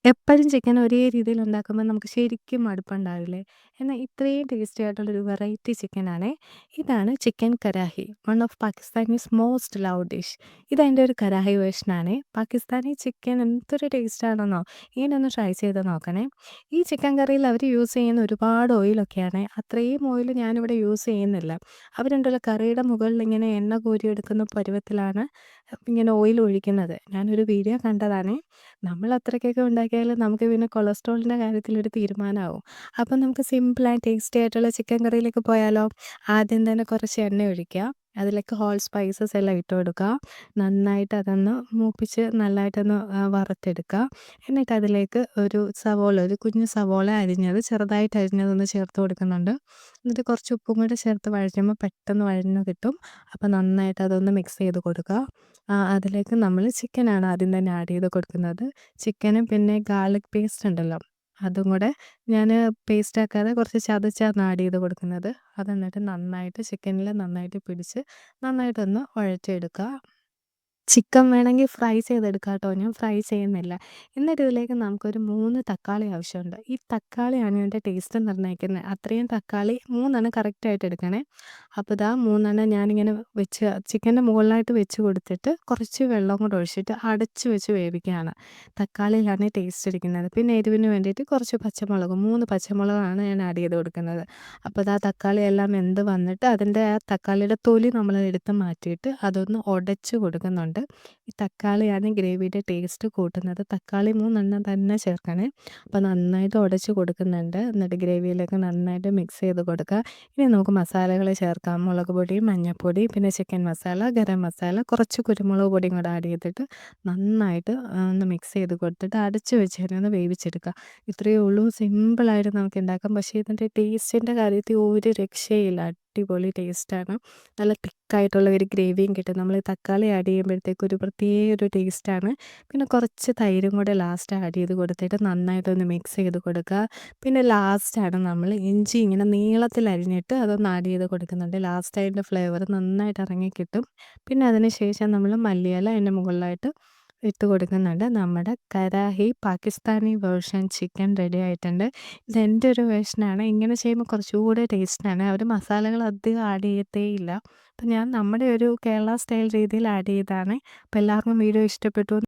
എപ്പഴും ചിക്കൻ ഒരേ രീതിയിൽ ഉണ്ടാക്കുമ്പോൾ നമുക്ക് ശരിക്കും മടുപ്പുണ്ടാവില്ലേ? എന്നാൽ ഇത്രയും ടേസ്റ്റി ആയിട്ടുള്ളൊരു വെറൈറ്റി ചിക്കനാണേ. ഇതാണ് chicken karahi. One of Pakistanis most loved dish. ഇതതിൻ്റെ ഒരു കരാഹി വേർഷനാണേ. പാകിസ്ഥാനി ചിക്കൻ എന്തൊരു ടേസ്റ്റാണെന്നോ! ഇങ്ങനെ ഒന്ന് ട്രൈ ചെയ്ത് നോക്കണേ. ഈ ചിക്കൻ കറിയിൽ അവർ യൂസ് ചെയ്യുന്ന ഒരുപാട് ഓയിലൊക്കെയാണേ. അത്രയും ഓയിൽ ഞാനിവിടെ യൂസ് ചെയ്യുന്നില്ല. അവരുണ്ടല്ലോ കറിയുടെ മുകളിൽ ഇങ്ങനെ എണ്ണ കോരിയെടുക്കുന്ന പരുവത്തിലാണ് ഇങ്ങനെ ഓയിൽ ഒഴിക്കുന്നത്. ഞാനൊരു വീഡിയോ കണ്ടതാണേ. നമ്മൾ അത്രയ്ക്കൊക്കെ ഉണ്ടാക്കിയാൽ നമുക്ക് പിന്നെ കൊളസ്ട്രോളിൻ്റെ കാര്യത്തിലൊരു തീരുമാനമാവും. അപ്പം നമുക്ക് സിമ്പിൾ ആൻഡ് ടേസ്റ്റി ആയിട്ടുള്ള ചിക്കൻ കറിയിലേക്ക് പോയാലോ? ആദ്യം തന്നെ കുറച്ച് എണ്ണ ഒഴിക്കുക. അതിലേക്ക് ഹോൾ സ്പൈസസ് എല്ലാം ഇട്ട് കൊടുക്കുക. നന്നായിട്ട് അതൊന്ന് മൂപ്പിച്ച് നല്ലതായിട്ടൊന്ന് വറുത്തെടുക്കുക. എന്നിട്ട് അതിലേക്ക് ഒരു കുഞ്ഞ് സവോള അരിഞ്ഞത് ചെറുതായിട്ട് അരിഞ്ഞതൊന്ന് ചേർത്ത് കൊടുക്കുന്നുണ്ട്. എന്നിട്ട് കുറച്ച് ഉപ്പും കൂടെ ചേർത്ത് വഴറ്റുമ്പോൾ പെട്ടെന്ന് വഴന്ന് കിട്ടും. അപ്പോൾ നന്നായിട്ട് അതൊന്ന് മിക്സ് ചെയ്ത് കൊടുക്കുക. അതിലേക്ക് നമ്മൾ ചിക്കനാണ് ആദ്യം തന്നെ ആഡ് ചെയ്ത് കൊടുക്കുന്നത്. ചിക്കനും പിന്നെ ഗാർലിക് പേസ്റ്റ് ഉണ്ടല്ലോ, അതും കൂടെ ഞാൻ പേസ്റ്റ് ആക്കാതെ കുറച്ച് ചതച്ചാണ് ആഡ് ചെയ്ത് കൊടുക്കുന്നത്. അത് എന്നിട്ട് നന്നായിട്ട് ചിക്കനിൽ നന്നായിട്ട് പിടിച്ച് നന്നായിട്ടൊന്ന് വഴറ്റിയെടുക്കുക. ചിക്കൻ വേണമെങ്കിൽ ഫ്രൈ ചെയ്തെടുക്കാം കേട്ടോ. ഞാൻ ഫ്രൈ ചെയ്യുന്നില്ല. എന്നിട്ട് ഇതിലേക്ക് നമുക്കൊരു 3 തക്കാളി ആവശ്യമുണ്ട്. ഈ തക്കാളിയാണ് ഇതിൻ്റെ ടേസ്റ്റ് നിർണ്ണയിക്കുന്നത്. അത്രയും തക്കാളി 3 എണ്ണം കറക്റ്റായിട്ട് എടുക്കണേ. അപ്പോൾ ഇതാ 3 എണ്ണം ഞാനിങ്ങനെ ചിക്കൻ്റെ മുകളിലായിട്ട് വെച്ച് കൊടുത്തിട്ട് കുറച്ച് വെള്ളം കൂടെ ഒഴിച്ചിട്ട് അടച്ച് വെച്ച് വേവിക്കുകയാണ്. തക്കാളിയിലാണ് ടേസ്റ്റ് ഇരിക്കുന്നത്. പിന്നെ എരിവിന് വേണ്ടിയിട്ട് കുറച്ച് പച്ചമുളക് 3 പച്ചമുളകാണ് ഞാൻ ആഡ് ചെയ്ത് കൊടുക്കുന്നത്. അപ്പോൾ ഇതാ തക്കാളി എല്ലാം വെന്ത് വന്നിട്ട് അതിൻ്റെ ആ തക്കാളിയുടെ തൊലി നമ്മൾ എടുത്ത് മാറ്റിയിട്ട് അതൊന്ന് ഉടച്ച് കൊടുക്കുന്നുണ്ട്. ഈ തക്കാളിയാണ് ഗ്രേവിയുടെ ടേസ്റ്റ് കൂട്ടുന്നത്. തക്കാളി 3 എണ്ണം തന്നെ ചേർക്കണേ. അപ്പോൾ നന്നായിട്ട് ഉടച്ച് കൊടുക്കുന്നുണ്ട്. എന്നിട്ട് ഗ്രേവിയിലേക്ക് നന്നായിട്ട് മിക്സ് ചെയ്ത് കൊടുക്കുക. ഇനി നമുക്ക് മസാലകൾ ചേർക്കാം. മുളക് പൊടി, മഞ്ഞൾപ്പൊടി, പിന്നെ ചിക്കൻ മസാല, ഗരം മസാല, കുറച്ച് കുരുമുളക് പൊടിയും കൂടെ ആഡ് ചെയ്തിട്ട് നന്നായിട്ട് ഒന്ന് മിക്സ് ചെയ്ത് കൊടുത്തിട്ട് അടച്ച് വെച്ച് തന്നെ ഒന്ന് വേവിച്ചെടുക്കുക. ഇത്രയേ ഉള്ളൂ. സിമ്പിളായിട്ട് നമുക്ക് ഉണ്ടാക്കാം. പക്ഷേ ഇതിൻ്റെ ടേസ്റ്റിൻ്റെ കാര്യത്തിൽ ഒരു രക്ഷയില്ല. അടിപൊളി ടേസ്റ്റാണ്. നല്ല തിക്കായിട്ടുള്ള ഒരു ഗ്രേവിയും കിട്ടും. നമ്മൾ തക്കാളി ആഡ് ചെയ്യുമ്പോഴത്തേക്ക് ഒരു പ്രത്യേക ഒരു ടേസ്റ്റാണ്. പിന്നെ കുറച്ച് തൈരും കൂടെ ലാസ്റ്റ് ആഡ് ചെയ്ത് കൊടുത്തിട്ട് നന്നായിട്ടൊന്ന് മിക്സ് ചെയ്ത് കൊടുക്കുക. പിന്നെ ലാസ്റ്റാണ് നമ്മൾ ഇഞ്ചി ഇങ്ങനെ നീളത്തിൽ അരിഞ്ഞിട്ട് അതൊന്ന് ആഡ് ചെയ്ത് കൊടുക്കുന്നുണ്ട്. ലാസ്റ്റ് അതിൻ്റെ ഫ്ലേവർ നന്നായിട്ട് ഇറങ്ങി കിട്ടും. പിന്നെ അതിന് ശേഷം നമ്മൾ മല്ലിയില അതിൻ്റെ മുകളിലായിട്ട് ഇട്ട് കൊടുക്കുന്നുണ്ട്. നമ്മുടെ കരാഹി പാകിസ്ഥാനി വേർഷൻ ചിക്കൻ റെഡി ആയിട്ടുണ്ട്. ഇതെൻ്റെ ഒരു വേർഷനാണ്. ഇങ്ങനെ ചെയ്യുമ്പോൾ കുറച്ചുകൂടെ ടേസ്റ്റാണ്. അവർ മസാലകൾ അധികം ആഡ് ചെയ്യത്തേയില്ല. അപ്പം ഞാൻ നമ്മുടെ ഒരു കേരള സ്റ്റൈൽ രീതിയിൽ ആഡ് ചെയ്തതാണ്. അപ്പോൾ എല്ലാവർക്കും വീഡിയോ ഇഷ്ടപ്പെട്ടു